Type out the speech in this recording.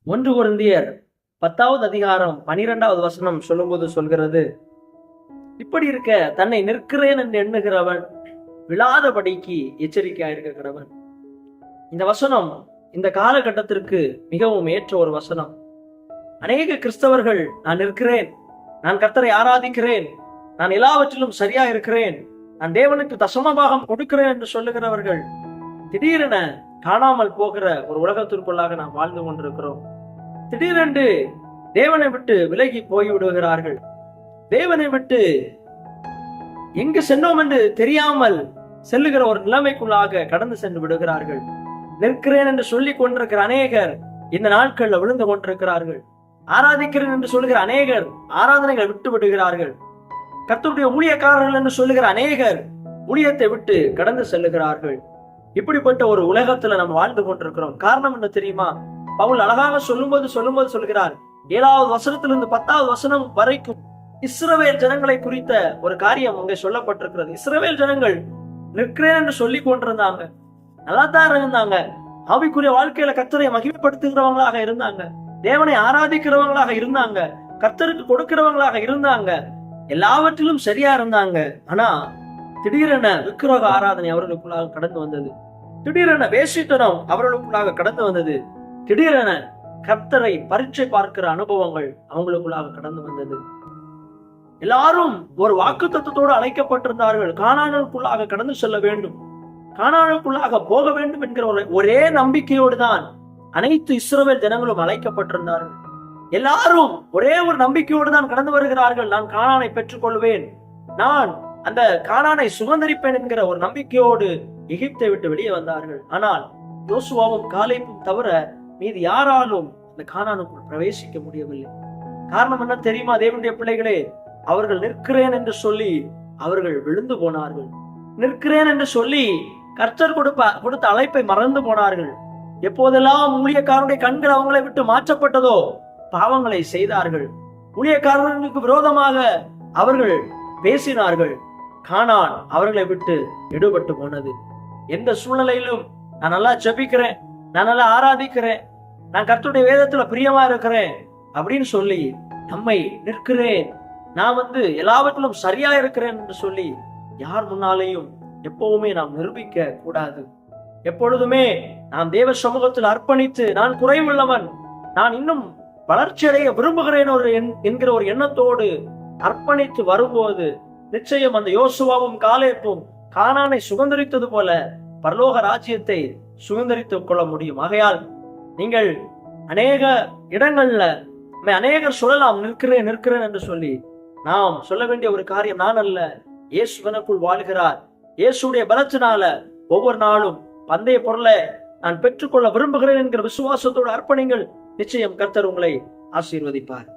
1 கொரிந்தியர் 10வது அதிகாரம் 12வது வசனம் சொல்லும்போது சொல்கிறது, இப்படி இருக்க தன்னை நிற்கிறேன் என்று எண்ணுகிறவன் விழாதபடிக்கு எச்சரிக்கையாயிருக்க கடவன். இந்த வசனம் இந்த காலகட்டத்திற்கு மிகவும் ஏற்ற ஒரு வசனம். அநேக கிறிஸ்தவர்கள் நான் நிற்கிறேன், நான் கர்த்தரை ஆராதிக்கிறேன், நான் எல்லாவற்றிலும் சரியா இருக்கிறேன், நான் தேவனுக்கு தசமபாகம் கொடுக்கிறேன் என்று சொல்லுகிறவர்கள் திடீரென காணாமல் போகிற ஒரு உலகத்திற்குள்ளாக நாம் வாழ்ந்து கொண்டிருக்கிறோம். திடீரென்று தேவனை விட்டு விலகி போய்விடுகிறார்கள். தேவனை விட்டு எங்கு சென்றோம் என்று தெரியாமல் செல்லுகிற ஒரு நிலைமைக்குள்ளாக கடந்து சென்று விடுகிறார்கள். நிற்கிறேன் என்று சொல்லிக் கொண்டிருக்கிற அநேகர் இந்த நாட்கள்ல விழுந்து கொண்டிருக்கிறார்கள். ஆராதிக்கிறேன் என்று சொல்லுகிற அநேகர் ஆராதனைகளை விட்டு விடுகிறார்கள். கர்த்தருடைய ஊழியக்காரர்கள் என்று சொல்லுகிற அநேகர் ஊழியத்தை விட்டு கடந்து செல்லுகிறார்கள். இப்படிப்பட்ட ஒரு உலகத்துல நம்ம வாழ்ந்து கொண்டிருக்கிறோம். காரணம் என்ன தெரியுமா? பவுல் அழகாக சொல்லும்போது சொல்லுகிறார், 7வது வசனத்திலிருந்து 10வது வசனம் வரைக்கும் இஸ்ரவேல் ஜனங்களை குறித்த ஒரு காரியம் அங்கே சொல்லப்பட்டிருக்கிறது. இஸ்ரவேல் ஜனங்கள் நிற்கிறேன் என்று சொல்லி கொண்டிருந்தாங்க, நல்லா தான் இருந்தாங்க, ஆவிக்குரிய வாழ்க்கையில கர்த்தரை மகிமைப்படுத்துகிறவங்களாக இருந்தாங்க, தேவனை ஆராதிக்கிறவங்களாக இருந்தாங்க, கர்த்தருக்கு கொடுக்கிறவங்களாக இருந்தாங்க, எல்லாவற்றிலும் சரியா இருந்தாங்க. ஆனா திடீரென விக்கிரக ஆராதனை அவர்களுக்குள்ளாக கடந்து வந்தது. திடீரென வேசித்தனம் அவர்களுக்குள்ளாக கடந்து வந்தது. திடீரென கர்த்தரை பரீட்சை பார்க்கிற அனுபவங்கள் அவங்களுக்குள்ளாக கடந்து வந்தது. எல்லாரும் ஒரு வாக்குத்தத்தத்தோடு அழைக்கப்பட்டிருந்தார்கள். கானானுக்குள்ளாக கடந்து செல்ல வேண்டும், கானானுக்குள்ளாக போக வேண்டும் என்கிற ஒரே நம்பிக்கையோடு தான் அனைத்து இஸ்ரவேல் ஜனங்களும் அழைக்கப்பட்டிருந்தார்கள். எல்லாரும் ஒரே ஒரு நம்பிக்கையோடு தான் கடந்து வருகிறார்கள். நான் கானானை பெற்றுக் கொள்வேன், நான் அந்த கானானை சுதந்தரிப்பேன் என்கிற ஒரு நம்பிக்கையோடு எகிப்தை விட்டு வெளியே வந்தார்கள். ஆனால் யோசுவாவும் காலேபும் தவிர மீது யாராலும் அந்த கானானுக்குள் பிரவேசிக்க முடியவில்லை. காரணம் என்ன தெரியுமா? தேவனுடைய பிள்ளைகளே, அவர்கள் நிற்கிறேன் என்று சொல்லி அவர்கள் விழுந்து போனார்கள். நிற்கிறேன் என்று சொல்லி கர்த்தர் கொடுத்த அழைப்பை மறந்து போனார்கள். எப்போதெல்லாம் ஊழியக்காரனுடைய கண்கள் அவங்களை விட்டு மாற்றப்பட்டதோ பாவங்களை செய்தார்கள். ஊழியக்காரர்களுக்கு விரோதமாக அவர்கள் பேசினார்கள். கானான் அவர்களை விட்டு எடுபட்டு போனது. எந்த சூழ்நிலையிலும் நான் நல்லா ஜெபிக்கிறேன், நான் நல்லா ஆராதிக்கிறேன், நான் கர்த்தருடைய வேதத்துல பிரியமா இருக்கிறேன் அப்படின்னு சொல்லி நம்மை நிற்கிறேன், நான் எல்லாவற்றிலும் சரியா இருக்கிறேன் என்று சொல்லி யார் முன்னாலேயும் எப்பவுமே நாம் நிரூபிக்க கூடாது. எப்பொழுதுமே நாம் தேவ சமூகத்தில் அர்ப்பணித்து நான் குறைவுள்ளவன், நான் இன்னும் வளர்ச்சி அடைய விரும்புகிறேன் என்கிற ஒரு எண்ணத்தோடு அர்ப்பணித்து வரும்போது நிச்சயம் அந்த யோசுவாவும் காலேப்பும் கானானை சுதந்தரித்தது போல பரலோக ராஜ்யத்தை சுதந்தரித்துக் கொள்ள முடியும். ஆகையால் நீங்கள் அநேக இடங்கள்ல அநேகர் சொல்லலாம் நிற்கிறேன் நிற்கிறேன் என்று சொல்லி. நாம் சொல்ல வேண்டிய ஒரு காரியம், நான் அல்ல, இயேசு எனக்குள் வாழ்கிறார், இயேசுடைய பலத்தினால ஒவ்வொரு நாளும் பந்தய பொருளை நான் பெற்றுக்கொள்ள விரும்புகிறேன் என்கிற விசுவாசத்தோடு அர்ப்பணிங்கள். நிச்சயம் கர்த்தர் உங்களை ஆசீர்வதிப்பார்.